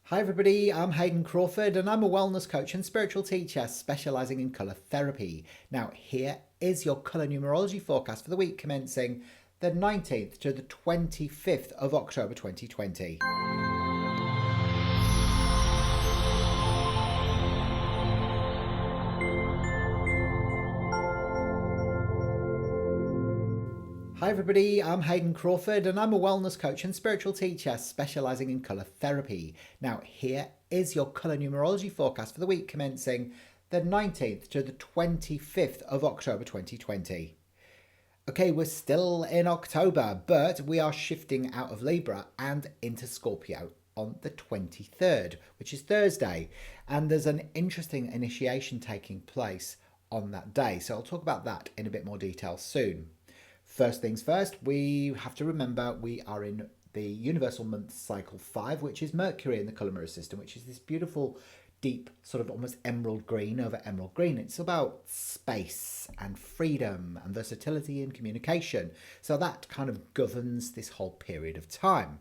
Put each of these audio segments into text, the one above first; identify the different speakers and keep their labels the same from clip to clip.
Speaker 1: Hi everybody, I'm Hayden Crawford and I'm a wellness coach and spiritual teacher specialising in colour therapy. Now here is your colour numerology forecast for the week commencing the 19th to the 25th of October 2020. Hi everybody, I'm Hayden Crawford and I'm a wellness coach and spiritual teacher specialising in colour therapy. Now here is your colour numerology forecast for the week commencing the 19th to the 25th of October 2020. Okay, we're still in October, but we are shifting out of Libra and into Scorpio on the 23rd, which is Thursday. And there's an interesting initiation taking place on that day. So I'll talk about that in a bit more detail soon. First things first, we have to remember we are in the universal month cycle 5, which is Mercury in the colour mirror system, which is this beautiful deep sort of almost emerald green over emerald green. It's about space and freedom and versatility and communication. So that kind of governs this whole period of time.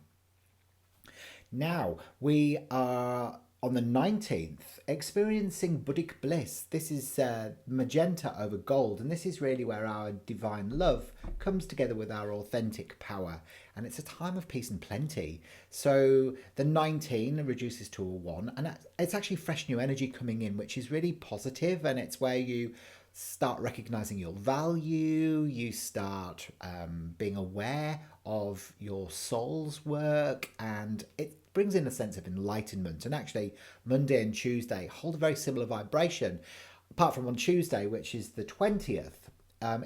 Speaker 1: Now we are on the 19th experiencing Buddhic bliss. This is magenta over gold, and this is really where our divine love comes together with our authentic power, and it's a time of peace and plenty. So the 19 reduces to a 1, and it's actually fresh new energy coming in, which is really positive, and it's where you start recognizing your value, you start being aware of your soul's work, and it brings in a sense of enlightenment. And actually, Monday and Tuesday hold a very similar vibration, apart from on Tuesday, which is the 20th.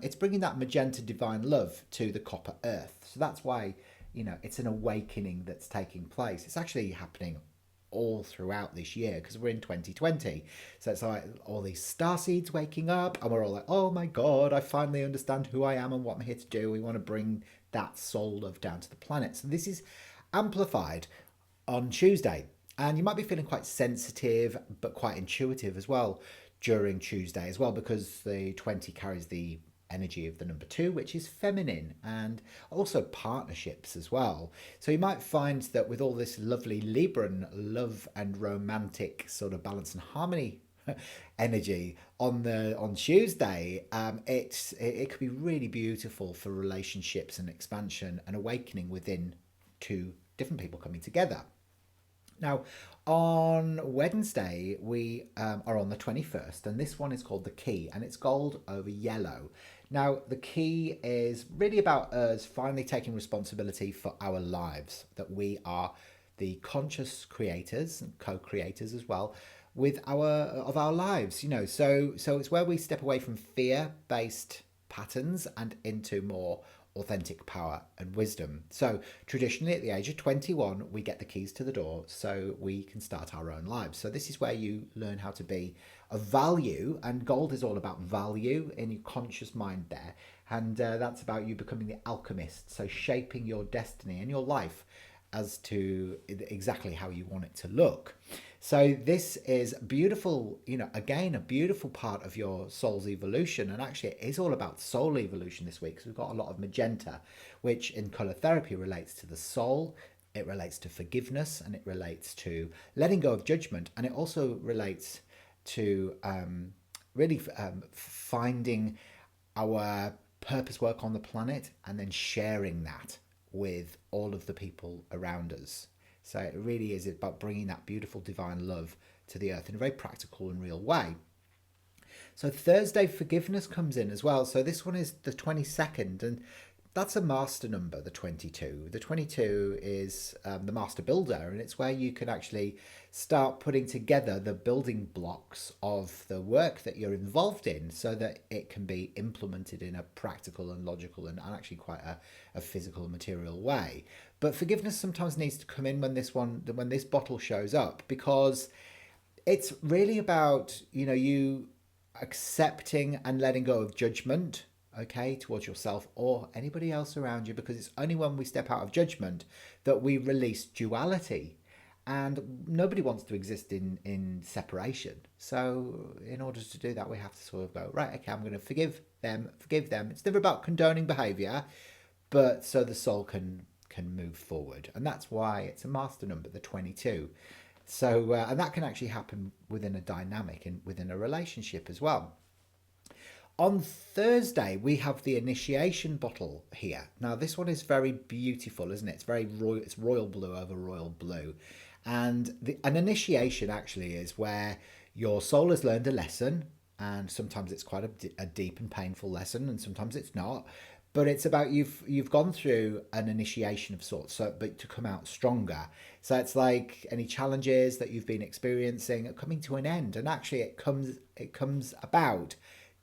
Speaker 1: It's bringing that magenta divine love to the copper earth. So that's why, it's an awakening that's taking place. It's actually happening all throughout this year because we're in 2020. So it's like all these star seeds waking up and we're all like, oh my God, I finally understand who I am and what I'm here to do. We want to bring that soul love down to the planet. So this is amplified on Tuesday. And you might be feeling quite sensitive, but quite intuitive as well during Tuesday as well, because the 20 carries the energy of the number 2, which is feminine, and also partnerships as well. So you might find that with all this lovely Libran love and romantic sort of balance and harmony energy on Tuesday, it could be really beautiful for relationships and expansion and awakening within two different people coming together. Now, on Wednesday, we are on the 21st, and this one is called The Key, and it's gold over yellow. Now, the key is really about us finally taking responsibility for our lives, that we are the conscious creators and co-creators as well with our lives, so it's where we step away from fear-based patterns and into more authentic power and wisdom. So traditionally at the age of 21 we get the keys to the door so we can start our own lives. So this is where you learn how to be of value, and gold is all about value in your conscious mind there, and that's about you becoming the alchemist, so shaping your destiny and your life as to exactly how you want it to look. So this is beautiful, again, a beautiful part of your soul's evolution. And actually it is all about soul evolution this week, because we've got a lot of magenta, which in color therapy relates to the soul, it relates to forgiveness, and it relates to letting go of judgment, and it also relates to really finding our purpose work on the planet and then sharing that with all of the people around us. So it really is about bringing that beautiful divine love to the earth in a very practical and real way. So Thursday, forgiveness comes in as well. So this one is the 22nd, and that's a master number, the 22. The 22 is the master builder, and it's where you can actually start putting together the building blocks of the work that you're involved in so that it can be implemented in a practical and logical and actually quite a physical and material way. But forgiveness sometimes needs to come in when this bottle shows up, because it's really about, you accepting and letting go of judgment, okay, towards yourself or anybody else around you, because it's only when we step out of judgment that we release duality, and nobody wants to exist in separation. So in order to do that, we have to sort of go, right, okay, I'm going to forgive them. It's never about condoning behavior, but so the soul can move forward. And that's why it's a master number, the 22. So, and that can actually happen within a dynamic and within a relationship as well. On Thursday, we have the initiation bottle here. Now, this one is very beautiful, isn't it? It's very royal. It's royal blue over royal blue, and an initiation actually is where your soul has learned a lesson, and sometimes it's quite a deep and painful lesson, and sometimes it's not. But it's about you've gone through an initiation of sorts, so but to come out stronger. So it's like any challenges that you've been experiencing are coming to an end, and actually it comes about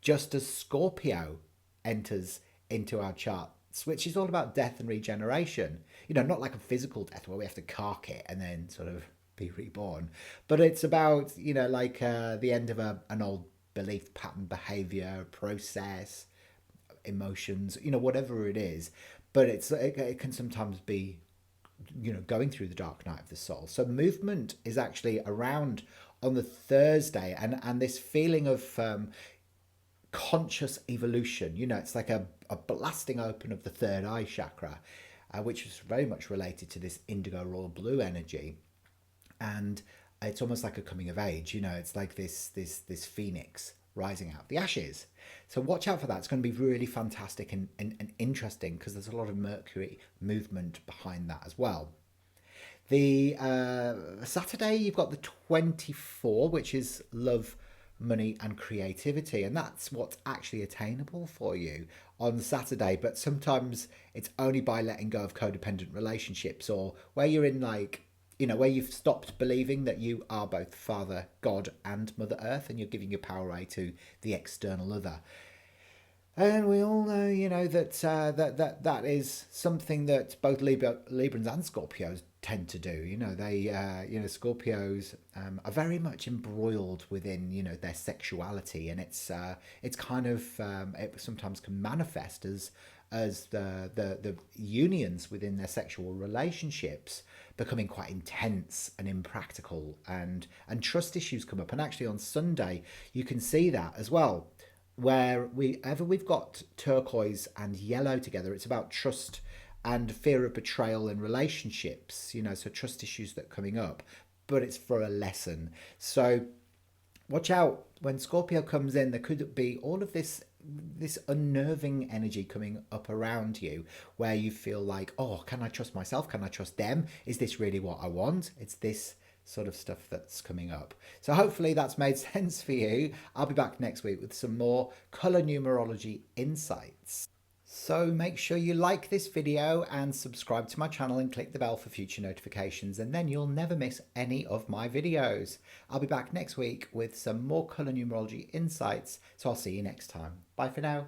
Speaker 1: just as Scorpio enters into our charts, which is all about death and regeneration. Not like a physical death where we have to cark it and then sort of be reborn, but it's about, like the end of an old belief pattern, behavior, process, emotions, whatever it is. But it can sometimes be, going through the dark night of the soul. So movement is actually around on the Thursday, and this feeling of conscious evolution. It's like a blasting open of the third eye chakra, which is very much related to this indigo royal blue energy. And it's almost like a coming of age. It's like this phoenix rising out of the ashes. So watch out for that. It's going to be really fantastic and interesting, because there's a lot of Mercury movement behind that as well. The Saturday, you've got the 24, which is love, money and creativity, and that's what's actually attainable for you on Saturday. But sometimes it's only by letting go of codependent relationships, or where you're in, like, where you've stopped believing that you are both Father God and Mother Earth, and you're giving your power away to the external other. And we all know, that is something that both Librans and Scorpios tend to do. Scorpios are very much embroiled within, their sexuality, and it's kind of it sometimes can manifest as the unions within their sexual relationships becoming quite intense and impractical, and trust issues come up. And actually on Sunday you can see that as well, where we've got turquoise and yellow together. It's about trust and fear of betrayal in relationships, so trust issues that are coming up, but it's for a lesson. So watch out when Scorpio comes in. There could be all of this unnerving energy coming up around you, where you feel like, oh, can I trust myself? Can I trust them? Is this really what I want? It's this sort of stuff that's coming up. So hopefully that's made sense for you. I'll be back next week with some more color numerology insights. So make sure you like this video and subscribe to my channel and click the bell for future notifications, and then you'll never miss any of my videos. I'll be back next week with some more color numerology insights, so I'll see you next time. Bye for now.